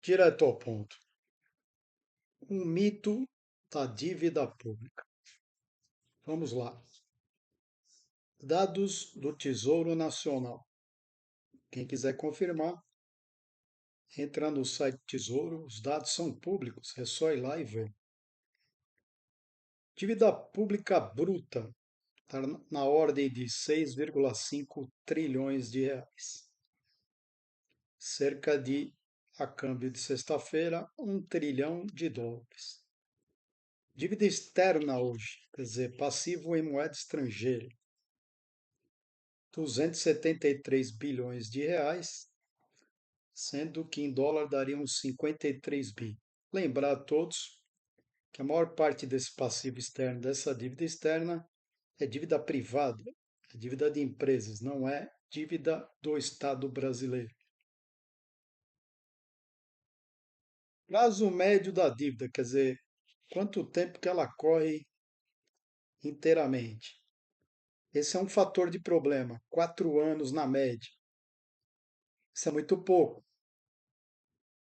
Direto ao ponto. Um mito da dívida pública. Vamos lá. Dados do Tesouro Nacional. Quem quiser confirmar, entra no site do Tesouro, os dados são públicos, é só ir lá e ver. Dívida pública bruta está na ordem de 6,5 trilhões de reais. Cerca de, a câmbio de sexta-feira, 1 trilhão de dólares. Dívida externa hoje, quer dizer, passivo em moeda estrangeira, 273 bilhões de reais, sendo que em dólar daria uns 53 bi. Lembrar a todos que a maior parte desse passivo externo, dessa dívida externa, é dívida privada, é dívida de empresas, não é dívida do Estado brasileiro. Prazo médio da dívida, quer dizer, quanto tempo que ela corre inteiramente. Esse é um fator de problema, 4 anos na média. Isso é muito pouco.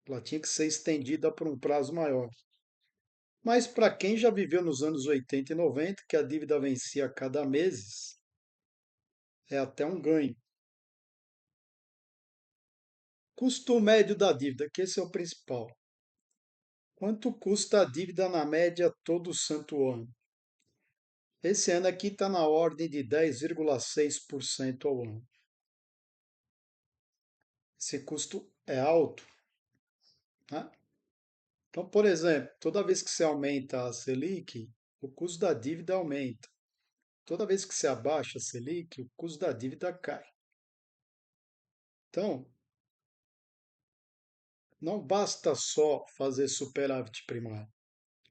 Ela tinha que ser estendida por um prazo maior. Mas para quem já viveu nos anos 80 e 90, que a dívida vencia a cada mês, é até um ganho. Custo médio da dívida, que esse é o principal. Quanto custa a dívida na média todo santo ano? Esse ano aqui está na ordem de 10,6% ao ano. Esse custo é alto, né? Então, por exemplo, toda vez que você aumenta a Selic, o custo da dívida aumenta. Toda vez que você abaixa a Selic, o custo da dívida cai. Então, não basta só fazer superávit primário.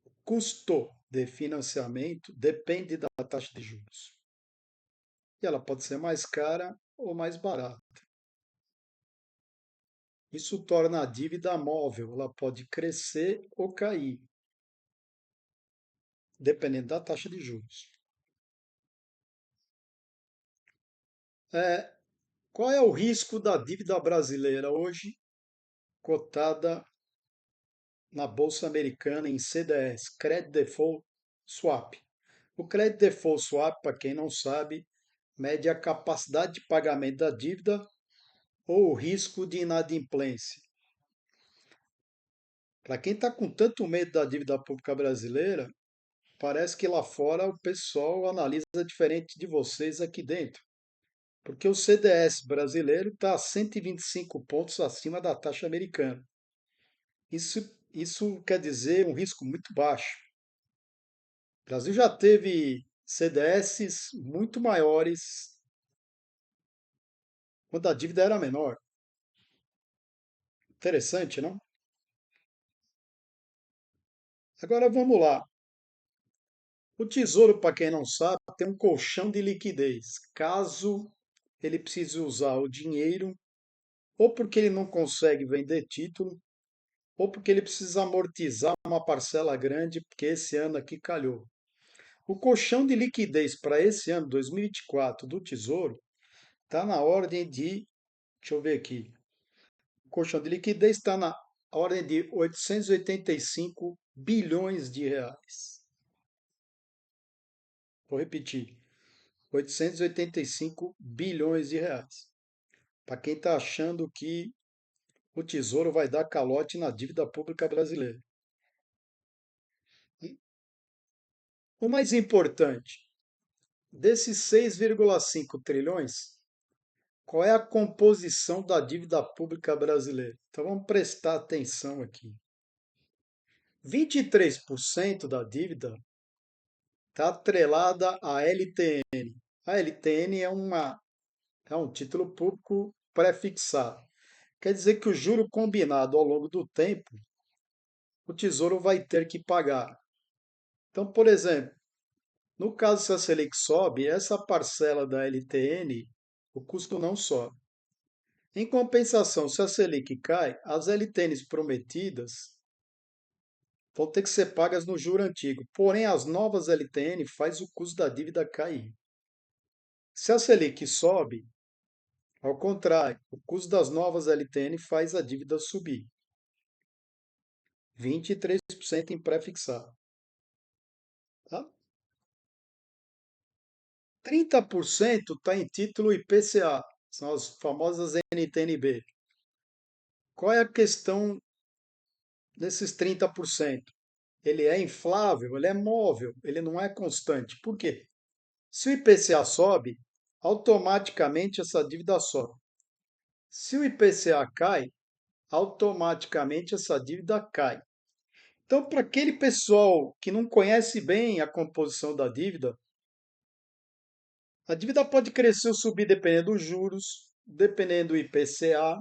O custo de financiamento depende da taxa de juros. E ela pode ser mais cara ou mais barata. Isso torna a dívida móvel, ela pode crescer ou cair, dependendo da taxa de juros. É, qual é o risco da dívida brasileira hoje cotada na Bolsa Americana em CDS, Credit Default Swap? O Credit Default Swap, para quem não sabe, mede a capacidade de pagamento da dívida ou o risco de inadimplência. Para quem está com tanto medo da dívida pública brasileira, parece que lá fora o pessoal analisa diferente de vocês aqui dentro. Porque o CDS brasileiro está a 125 pontos acima da taxa americana. Isso quer dizer um risco muito baixo. O Brasil já teve CDS muito maiores quando a dívida era menor. Interessante, não? Agora vamos lá. O Tesouro, para quem não sabe, tem um colchão de liquidez. Caso ele precise usar o dinheiro, ou porque ele não consegue vender título, ou porque ele precisa amortizar uma parcela grande, porque esse ano aqui calhou. O colchão de liquidez para esse ano, 2024, do Tesouro, está na ordem de, deixa eu ver aqui, o colchão de liquidez está na ordem de 885 bilhões de reais. Vou repetir, 885 bilhões de reais. Para quem está achando que o Tesouro vai dar calote na dívida pública brasileira. O mais importante, desses 6,5 trilhões, qual é a composição da dívida pública brasileira? Então vamos prestar atenção aqui. 23% da dívida está atrelada à LTN. A LTN é um título público pré-fixado. Quer dizer que o juro combinado ao longo do tempo, o Tesouro vai ter que pagar. Então, por exemplo, no caso se a Selic sobe, essa parcela da LTN, o custo não sobe. Em compensação, se a Selic cai, as LTNs prometidas vão ter que ser pagas no juro antigo. Porém, as novas LTN faz o custo da dívida cair. Se a Selic sobe, ao contrário, o custo das novas LTN faz a dívida subir. 23% em pré-fixado. Tá? 30% está em título IPCA, são as famosas NTNB. Qual é a questão desses 30%? Ele é inflável, ele é móvel, ele não é constante. Por quê? Se o IPCA sobe, automaticamente essa dívida sobe. Se o IPCA cai, automaticamente essa dívida cai. Então, para aquele pessoal que não conhece bem a composição da dívida, a dívida pode crescer ou subir dependendo dos juros, dependendo do IPCA.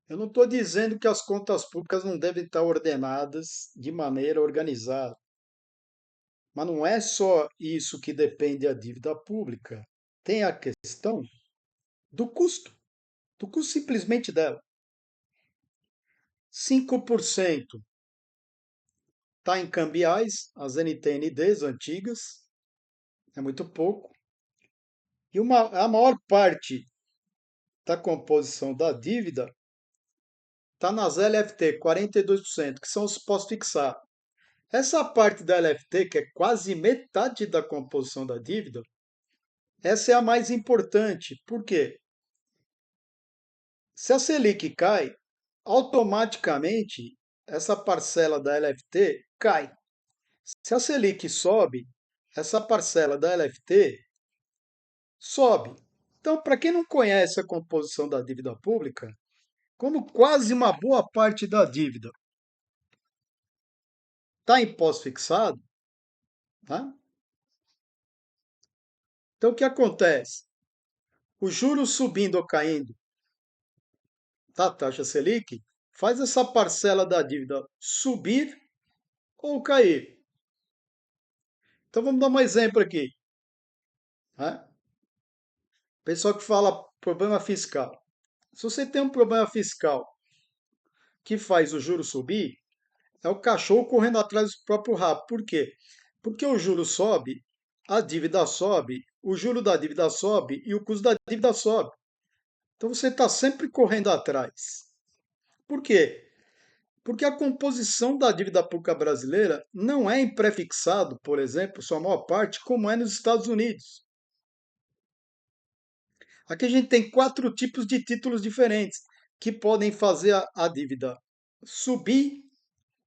Eu não estou dizendo que as contas públicas não devem estar ordenadas de maneira organizada, mas não é só isso que depende da dívida pública. Tem a questão do custo simplesmente dela. 5% está em cambiais, as NTNDs antigas, é muito pouco. E a maior parte da composição da dívida está nas LFT, 42%, que são os pós-fixados. Essa parte da LFT, que é quase metade da composição da dívida, essa é a mais importante. Por quê? Se a Selic cai, automaticamente essa parcela da LFT cai. Se a Selic sobe, essa parcela da LFT sobe. Então, para quem não conhece a composição da dívida pública, como quase uma boa parte da dívida está em pós-fixado, tá? Então, o que acontece? O juros subindo ou caindo da taxa Selic faz essa parcela da dívida subir ou cair. Então, vamos dar um exemplo aqui. Né? Pessoal que fala problema fiscal. Se você tem um problema fiscal que faz o juro subir, é o cachorro correndo atrás do próprio rabo. Por quê? Porque o juro sobe, a dívida sobe, o juro da dívida sobe e o custo da dívida sobe. Então você está sempre correndo atrás. Por quê? Porque a composição da dívida pública brasileira não é em pré-fixado, por exemplo, sua maior parte, como é nos Estados Unidos. Aqui a gente tem quatro tipos de títulos diferentes que podem fazer a dívida subir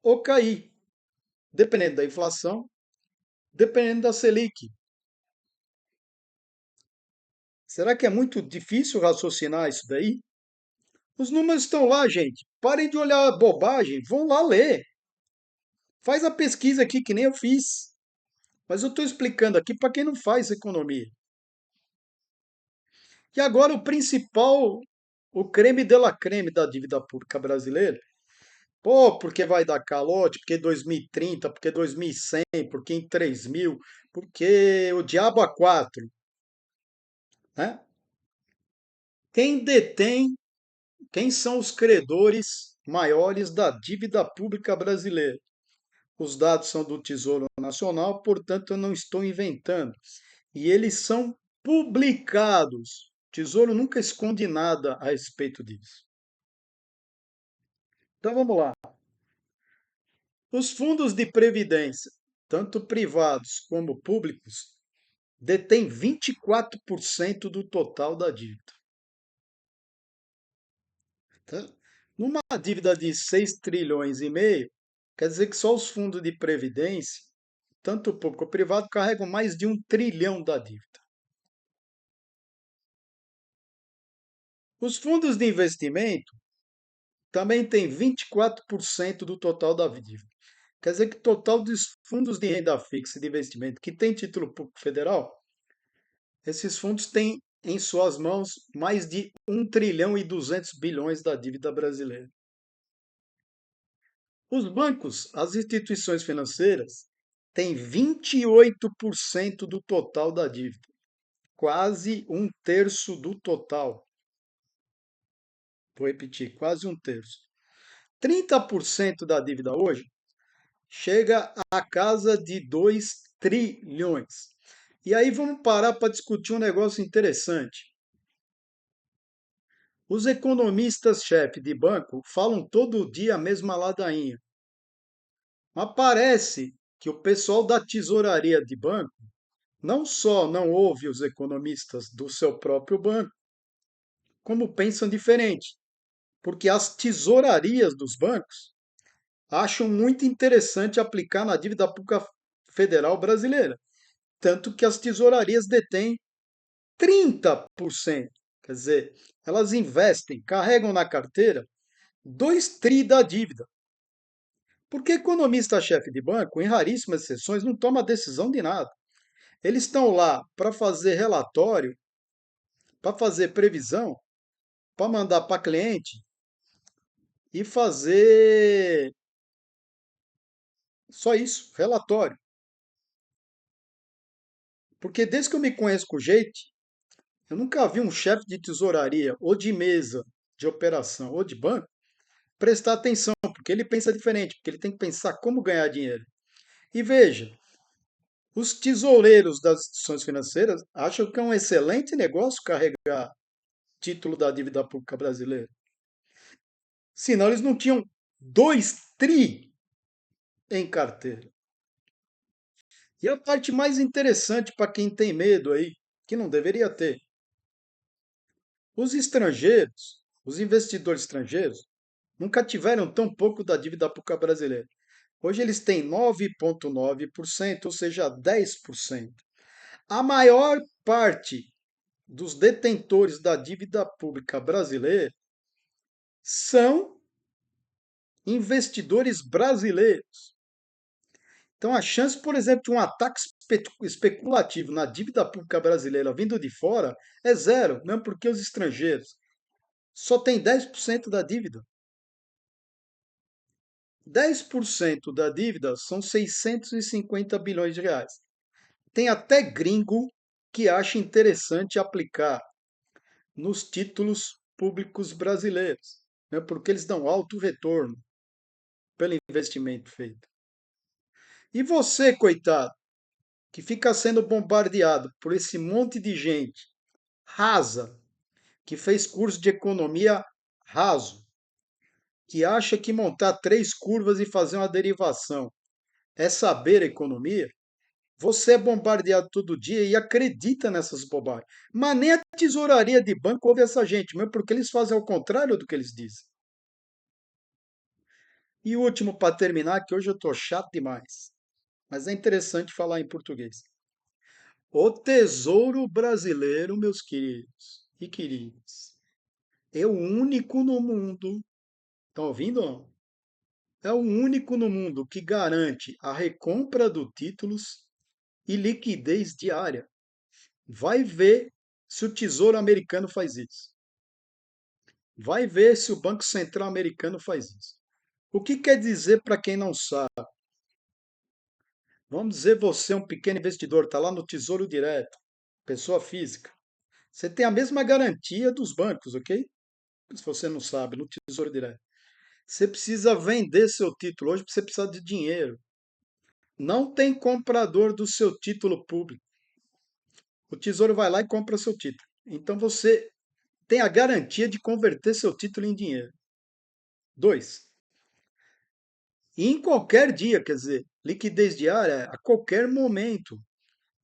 ou cair, dependendo da inflação, dependendo da Selic. Será que é muito difícil raciocinar isso daí? Os números estão lá, gente. Parem de olhar bobagem, vão lá ler. Faz a pesquisa aqui que nem eu fiz. Mas eu estou explicando aqui para quem não faz economia. E agora o principal, o creme de la creme da dívida pública brasileira. Pô, porque vai dar calote, porque 2030, porque 2100, porque em 3000, porque o diabo a quatro, né? Quem detém, quem são os credores maiores da dívida pública brasileira? Os dados são do Tesouro Nacional, portanto eu não estou inventando. E eles são publicados. O Tesouro nunca esconde nada a respeito disso. Então vamos lá. Os fundos de previdência, tanto privados como públicos, detêm 24% do total da dívida. Tá? Numa dívida de 6,5 trilhões, quer dizer que só os fundos de previdência, tanto público como privado, carregam mais de 1 trilhão da dívida. Os fundos de investimento também têm 24% do total da dívida. Quer dizer que o total dos fundos de renda fixa e de investimento que tem título público federal, esses fundos têm em suas mãos mais de 1,2 trilhão da dívida brasileira. Os bancos, as instituições financeiras, têm 28% do total da dívida, quase um terço do total. Vou repetir, quase um terço. 30% da dívida hoje chega à casa de 2 trilhões. E aí vamos parar para discutir um negócio interessante. Os economistas-chefe de banco falam todo dia a mesma ladainha. Mas parece que o pessoal da tesouraria de banco não só não ouve os economistas do seu próprio banco, como pensam diferente, porque as tesourarias dos bancos acham muito interessante aplicar na dívida pública federal brasileira, tanto que as tesourarias detêm 30%. Quer dizer, elas investem, carregam na carteira 2 tri da dívida. Porque economista-chefe de banco, em raríssimas exceções, não toma decisão de nada. Eles estão lá para fazer relatório, para fazer previsão, para mandar para cliente e fazer só isso, relatório. Porque desde que eu me conheço com jeito, eu nunca vi um chefe de tesouraria ou de mesa de operação ou de banco prestar atenção, porque ele pensa diferente, porque ele tem que pensar como ganhar dinheiro. E veja, os tesoureiros das instituições financeiras acham que é um excelente negócio carregar título da dívida pública brasileira. Senão eles não tinham 2 tri em carteira. E a parte mais interessante para quem tem medo aí, que não deveria ter, os estrangeiros, os investidores estrangeiros, nunca tiveram tão pouco da dívida pública brasileira. Hoje eles têm 9,9%, ou seja, 10%. A maior parte dos detentores da dívida pública brasileira são investidores brasileiros. Então, a chance, por exemplo, de um ataque especulativo na dívida pública brasileira vindo de fora é zero, mesmo porque os estrangeiros só têm 10% da dívida. 10% da dívida são 650 bilhões de reais. Tem até gringo que acha interessante aplicar nos títulos públicos brasileiros, né, porque eles dão alto retorno pelo investimento feito. E você, coitado, que fica sendo bombardeado por esse monte de gente rasa, que fez curso de economia raso, que acha que montar 3 curvas e fazer uma derivação é saber economia, você é bombardeado todo dia e acredita nessas bobagens. Mas nem a tesouraria de banco ouve essa gente, mesmo porque eles fazem ao contrário do que eles dizem. E o último para terminar, que hoje eu estou chato demais, mas é interessante falar em português. O Tesouro Brasileiro, meus queridos e queridas, é o único no mundo, estão ouvindo? Ou não? É o único no mundo que garante a recompra dos títulos e liquidez diária. Vai ver se o Tesouro Americano faz isso. Vai ver se o Banco Central Americano faz isso. O que quer dizer para quem não sabe? Vamos dizer você é um pequeno investidor, está lá no Tesouro Direto, pessoa física. Você tem a mesma garantia dos bancos, ok? Se você não sabe, no Tesouro Direto. Você precisa vender seu título. Hoje você precisa de dinheiro. Não tem comprador do seu título público. O Tesouro vai lá e compra seu título. Então você tem a garantia de converter seu título em dinheiro. Dois, e em qualquer dia, quer dizer, liquidez diária a qualquer momento.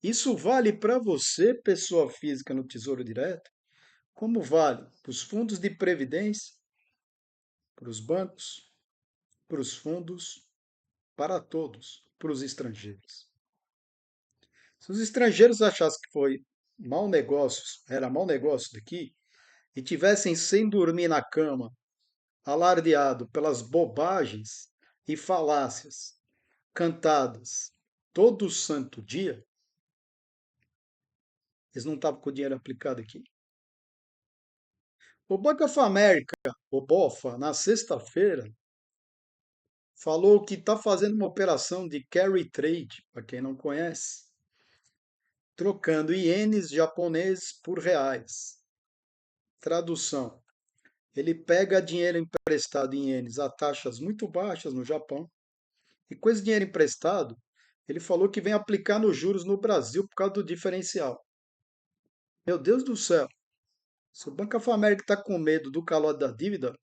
Isso vale para você, pessoa física no Tesouro Direto, como vale para os fundos de previdência, para os bancos, para os fundos, para todos, para os estrangeiros. Se os estrangeiros achassem que foi mau negócio, era mau negócio daqui, e tivessem sem dormir na cama, alardeado pelas bobagens e falácias cantadas todo santo dia, eles não estavam com o dinheiro aplicado aqui. O Bank of America, o BOFA, na sexta-feira, falou que está fazendo uma operação de carry trade, para quem não conhece, trocando ienes japoneses por reais. Tradução: ele pega dinheiro emprestado em ienes a taxas muito baixas no Japão, e com esse dinheiro emprestado, ele falou que vem aplicar nos juros no Brasil por causa do diferencial. Meu Deus do céu! Se o Banco of America está com medo do calote da dívida,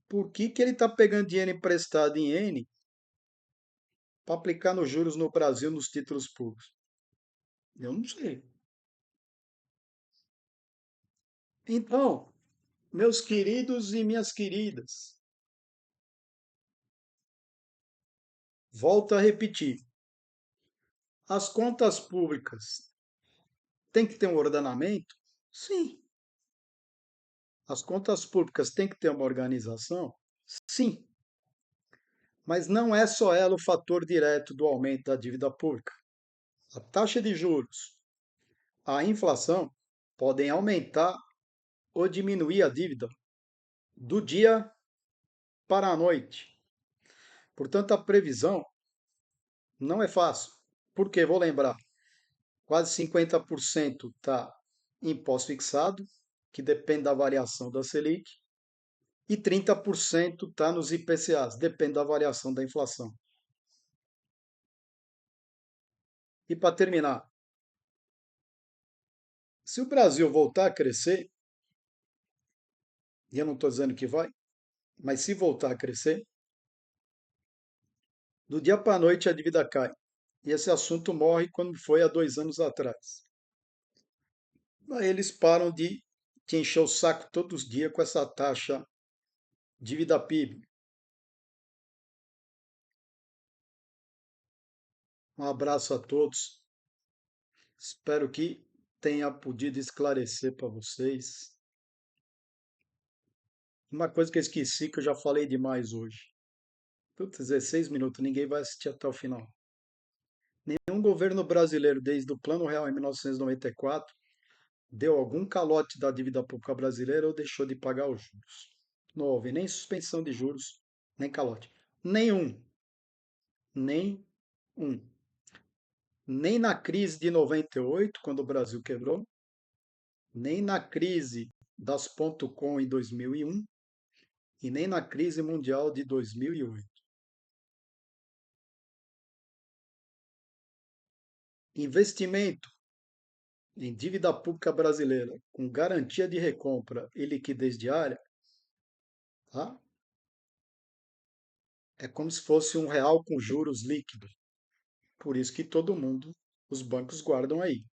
por que que ele está pegando dinheiro emprestado em N para aplicar nos juros no Brasil nos títulos públicos? Eu não sei. Então, meus queridos e minhas queridas, volto a repetir: as contas públicas têm que ter um ordenamento? Sim. As contas públicas têm que ter uma organização? Sim. Mas não é só ela o fator direto do aumento da dívida pública. A taxa de juros, a inflação podem aumentar ou diminuir a dívida do dia para a noite. Portanto, a previsão não é fácil. Porque, vou lembrar, quase 50% está em pós-fixado, que depende da variação da Selic, e 30% está nos IPCAs, depende da variação da inflação. E para terminar, se o Brasil voltar a crescer, e eu não estou dizendo que vai, mas se voltar a crescer, do dia para a noite a dívida cai. E esse assunto morre como foi há 2 anos atrás. Aí eles param de te encher o saco todos os dias com essa taxa dívida PIB. Um abraço a todos. Espero que tenha podido esclarecer para vocês. Uma coisa que eu esqueci, que eu já falei demais hoje. Putz, 16 minutos, ninguém vai assistir até o final. Nenhum governo brasileiro, desde o Plano Real em 1994, deu algum calote da dívida pública brasileira ou deixou de pagar os juros. Não houve nem suspensão de juros, nem calote. Nenhum. Nem um. Nem na crise de 98, quando o Brasil quebrou, nem na crise das .com em 2001 e nem na crise mundial de 2008. Investimento em dívida pública brasileira com garantia de recompra e liquidez diária, tá? É como se fosse um real com juros líquidos. Por isso que todo mundo, os bancos guardam aí.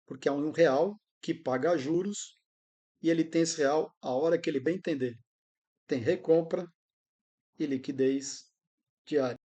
Porque é um real que paga juros e ele tem esse real a hora que ele bem entender. Tem recompra e liquidez diária.